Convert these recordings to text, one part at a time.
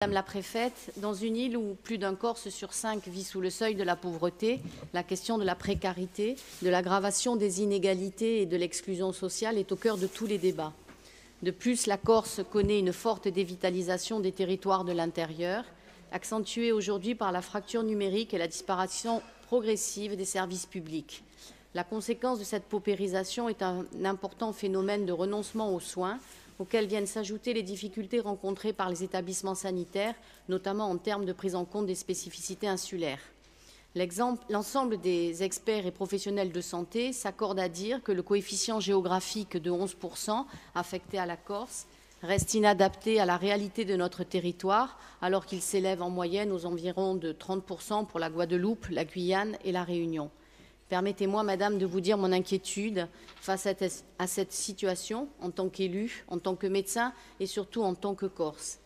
Madame la préfète, dans une île où plus d'un Corse sur 5 vit sous le seuil de la pauvreté, la question de la précarité, de l'aggravation des inégalités et de l'exclusion sociale est au cœur de tous les débats. De plus, la Corse connaît une forte dévitalisation des territoires de l'intérieur, accentuée aujourd'hui par la fracture numérique et la disparition progressive des services publics. La conséquence de cette paupérisation est un important phénomène de renoncement aux soins, auxquelles viennent s'ajouter les difficultés rencontrées par les établissements sanitaires, notamment en termes de prise en compte des spécificités insulaires. L'ensemble des experts et professionnels de santé s'accordent à dire que le coefficient géographique de 11% affecté à la Corse reste inadapté à la réalité de notre territoire, alors qu'il s'élève en moyenne aux environs de 30% pour la Guadeloupe, la Guyane et la Réunion. Permettez-moi, Madame, de vous dire mon inquiétude face à cette situation en tant qu'élu, en tant que médecin et surtout en tant que Corse.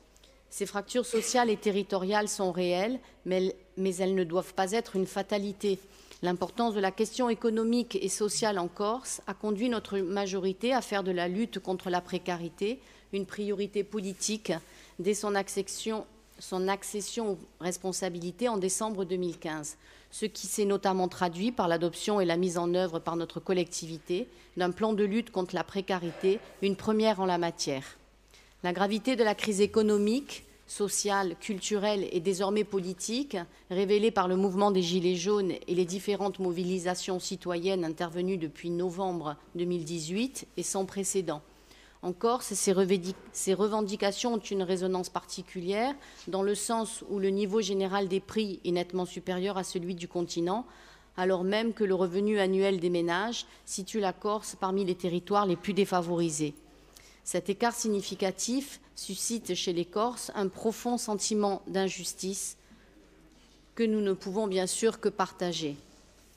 Ces fractures sociales et territoriales sont réelles, mais elles ne doivent pas être une fatalité. L'importance de la question économique et sociale en Corse a conduit notre majorité à faire de la lutte contre la précarité une priorité politique dès son accession aux responsabilités en décembre 2015, ce qui s'est notamment traduit par l'adoption et la mise en œuvre par notre collectivité d'un plan de lutte contre la précarité, une première en la matière. La gravité de la crise économique, sociale, culturelle et désormais politique, révélée par le mouvement des Gilets jaunes et les différentes mobilisations citoyennes intervenues depuis novembre 2018, est sans précédent. En Corse, ces revendications ont une résonance particulière dans le sens où le niveau général des prix est nettement supérieur à celui du continent, alors même que le revenu annuel des ménages situe la Corse parmi les territoires les plus défavorisés. Cet écart significatif suscite chez les Corses un profond sentiment d'injustice que nous ne pouvons bien sûr que partager.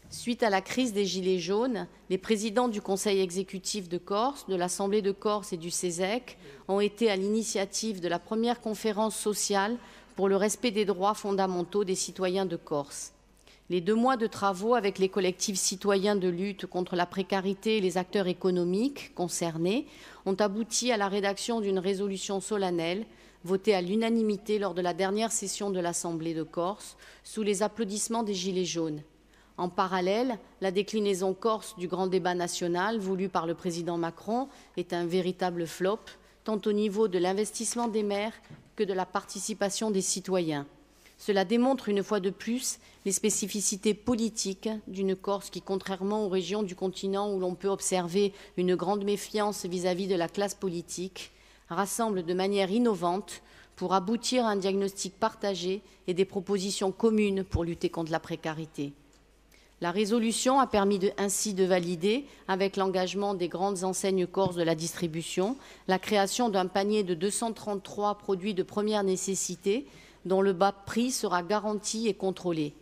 Suite à la crise des Gilets jaunes, les présidents du Conseil exécutif de Corse, de l'Assemblée de Corse et du CESEC ont été à l'initiative de la première conférence sociale pour le respect des droits fondamentaux des citoyens de Corse. Les 2 mois de travaux avec les collectifs citoyens de lutte contre la précarité et les acteurs économiques concernés ont abouti à la rédaction d'une résolution solennelle votée à l'unanimité lors de la dernière session de l'Assemblée de Corse sous les applaudissements des Gilets jaunes. En parallèle, la déclinaison corse du grand débat national voulu par le président Macron est un véritable flop, tant au niveau de l'investissement des maires que de la participation des citoyens. Cela démontre une fois de plus les spécificités politiques d'une Corse qui, contrairement aux régions du continent où l'on peut observer une grande méfiance vis-à-vis de la classe politique, rassemble de manière innovante pour aboutir à un diagnostic partagé et des propositions communes pour lutter contre la précarité. La résolution a permis ainsi de valider, avec l'engagement des grandes enseignes corses de la distribution, la création d'un panier de 233 produits de première nécessité dont le bas prix sera garanti et contrôlé.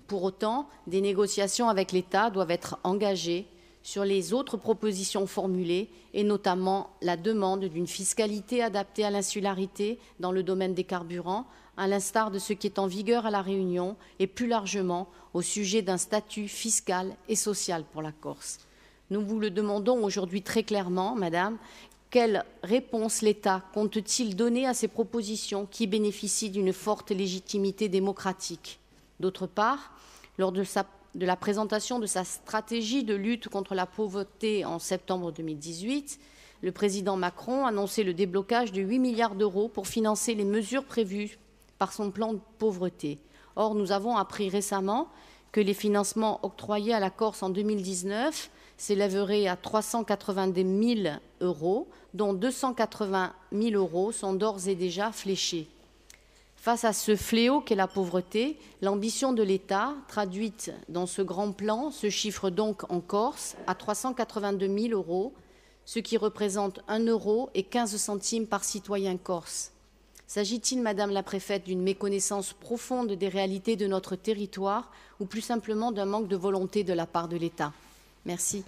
Pour autant, des négociations avec l'État doivent être engagées sur les autres propositions formulées et notamment la demande d'une fiscalité adaptée à l'insularité dans le domaine des carburants, à l'instar de ce qui est en vigueur à La Réunion et plus largement au sujet d'un statut fiscal et social pour la Corse. Nous vous le demandons aujourd'hui très clairement, Madame, quelle réponse l'État compte-t-il donner à ces propositions qui bénéficient d'une forte légitimité démocratique? D'autre part, lors de la présentation de sa stratégie de lutte contre la pauvreté en septembre 2018, le président Macron annonçait le déblocage de 8 milliards d'euros pour financer les mesures prévues par son plan de pauvreté. Or, nous avons appris récemment que les financements octroyés à la Corse en 2019 s'élèveraient à 390 000 euros, dont 280 000 euros sont d'ores et déjà fléchés. Face à ce fléau qu'est la pauvreté, l'ambition de l'État, traduite dans ce grand plan, se chiffre donc en Corse à 382 000 euros, ce qui représente 1 euro et 15 centimes par citoyen corse. S'agit-il, Madame la préfète, d'une méconnaissance profonde des réalités de notre territoire ou plus simplement d'un manque de volonté de la part de l'État? Merci.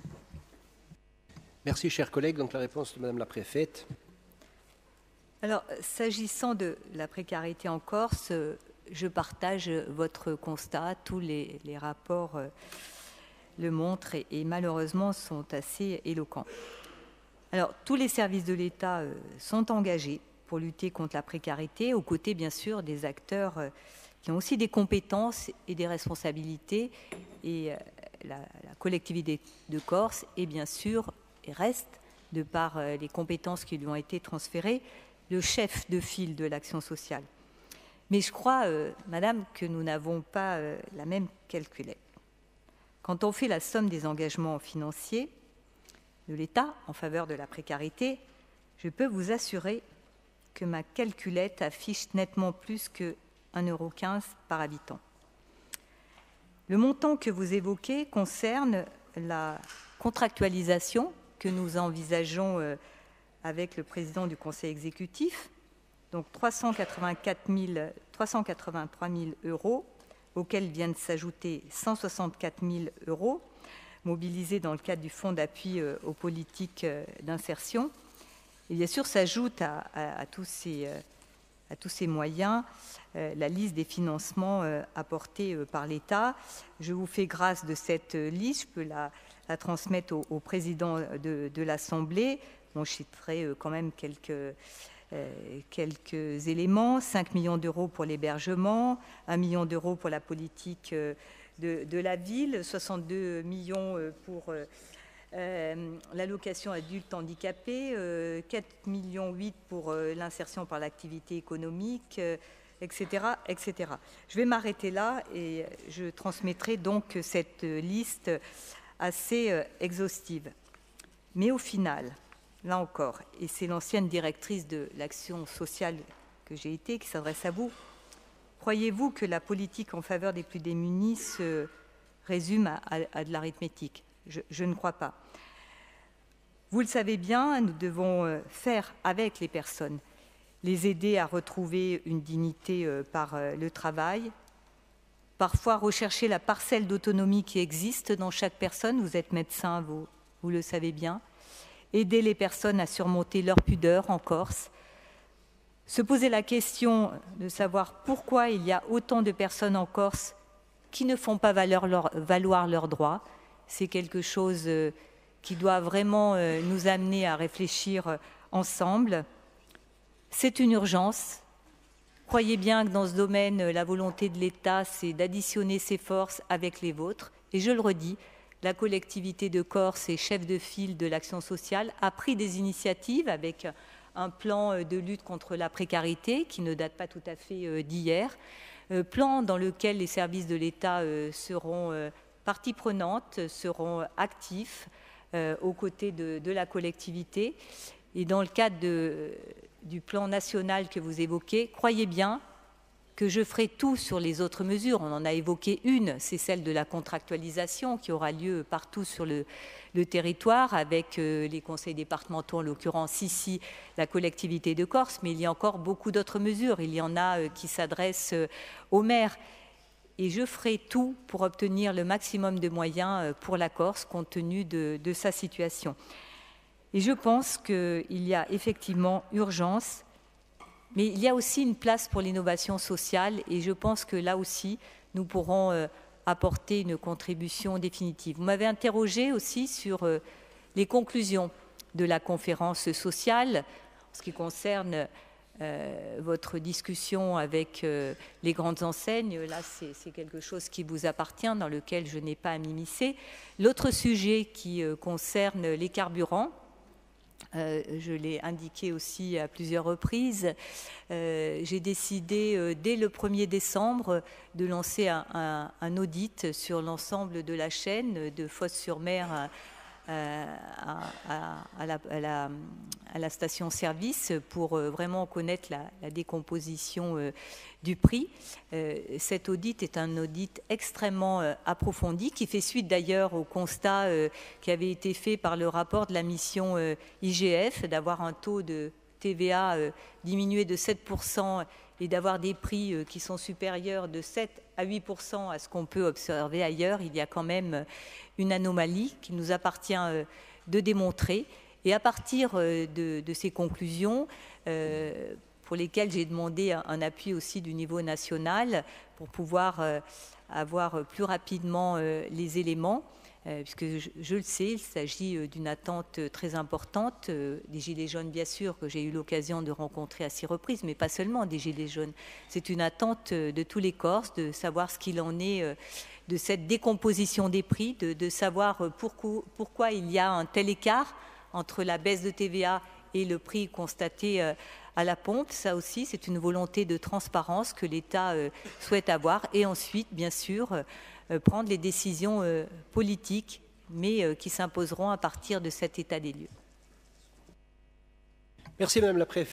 Merci, chers collègues. Donc la réponse de Madame la préfète. Alors, s'agissant de la précarité en Corse, je partage votre constat. Tous les rapports le montrent et malheureusement sont assez éloquents. Alors, tous les services de l'État sont engagés pour lutter contre la précarité, aux côtés bien sûr des acteurs qui ont aussi des compétences et des responsabilités. Et la collectivité de Corse est bien sûr, et reste, de par les compétences qui lui ont été transférées, le chef de file de l'action sociale. Mais je crois, Madame, que nous n'avons pas la même calculette. Quand on fait la somme des engagements financiers de l'État en faveur de la précarité, je peux vous assurer que ma calculette affiche nettement plus que 1,15 € par habitant. Le montant que vous évoquez concerne la contractualisation que nous envisageons avec le président du Conseil exécutif, donc 383 000 €, auxquels viennent s'ajouter 164 000 € mobilisés dans le cadre du Fonds d'appui aux politiques d'insertion. Et bien sûr, s'ajoute à tous ces moyens la liste des financements apportés par l'État. Je vous fais grâce de cette liste, je peux la transmettre au président de l'Assemblée. Bon, je citerai quand même quelques éléments. 5 millions d'euros pour l'hébergement, 1 million d'euros pour la politique de la ville, 62 millions pour l'allocation adulte handicapé, 4,8 millions pour l'insertion par l'activité économique, etc., etc. Je vais m'arrêter là et je transmettrai donc cette liste assez exhaustive. Mais au final, là encore, et c'est l'ancienne directrice de l'action sociale que j'ai été qui s'adresse à vous, croyez-vous que la politique en faveur des plus démunis se résume à de l'arithmétique ? Je ne crois pas. Vous le savez bien, nous devons faire avec les personnes, les aider à retrouver une dignité par le travail, parfois rechercher la parcelle d'autonomie qui existe dans chaque personne. Vous êtes médecin, vous le savez bien. Aider les personnes à surmonter leur pudeur en Corse. Se poser la question de savoir pourquoi il y a autant de personnes en Corse qui ne font pas valoir leurs droits. C'est quelque chose qui doit vraiment nous amener à réfléchir ensemble. C'est une urgence. Croyez bien que dans ce domaine, la volonté de l'État, c'est d'additionner ses forces avec les vôtres. Et je le redis, la collectivité de Corse et chef de file de l'action sociale a pris des initiatives avec un plan de lutte contre la précarité qui ne date pas tout à fait d'hier. Plan dans lequel les services de l'État seront partie prenante, seront actifs aux côtés de la collectivité. Et dans le cadre du plan national que vous évoquez, croyez bien que je ferai tout sur les autres mesures. On en a évoqué une, c'est celle de la contractualisation qui aura lieu partout sur le territoire avec les conseils départementaux, en l'occurrence ici la collectivité de Corse, mais il y a encore beaucoup d'autres mesures. Il y en a qui s'adressent aux maires. Et je ferai tout pour obtenir le maximum de moyens pour la Corse, compte tenu de sa situation. Et je pense qu'il y a effectivement urgence, mais il y a aussi une place pour l'innovation sociale, et je pense que là aussi, nous pourrons apporter une contribution définitive. Vous m'avez interrogé aussi sur les conclusions de la conférence sociale, en ce qui concerne votre discussion avec les grandes enseignes. Là, c'est quelque chose qui vous appartient, dans lequel je n'ai pas à m'immiscer. L'autre sujet qui concerne les carburants, je l'ai indiqué aussi à plusieurs reprises, j'ai décidé dès le 1er décembre de lancer un audit sur l'ensemble de la chaîne de Fos-sur-Mer à la station-service pour vraiment connaître la décomposition du prix. Cet audit est un audit extrêmement approfondi qui fait suite d'ailleurs au constat qui avait été fait par le rapport de la mission IGF d'avoir un taux de TVA diminué de 7% et d'avoir des prix qui sont supérieurs de 7 à 8% à ce qu'on peut observer ailleurs. Il y a quand même une anomalie qu'il nous appartient de démontrer. Et à partir de ces conclusions, pour lesquelles j'ai demandé un appui aussi du niveau national pour pouvoir avoir plus rapidement les éléments, puisque je le sais, il s'agit d'une attente très importante des Gilets jaunes, bien sûr, que j'ai eu l'occasion de rencontrer à 6 reprises, mais pas seulement des Gilets jaunes. C'est une attente de tous les Corses, de savoir ce qu'il en est de cette décomposition des prix, de savoir pourquoi il y a un tel écart entre la baisse de TVA et le prix constaté à la pompe. Ça aussi, c'est une volonté de transparence que l'État souhaite avoir. Et ensuite, bien sûr, prendre les décisions politiques, mais qui s'imposeront à partir de cet état des lieux. Merci Madame la Préfète.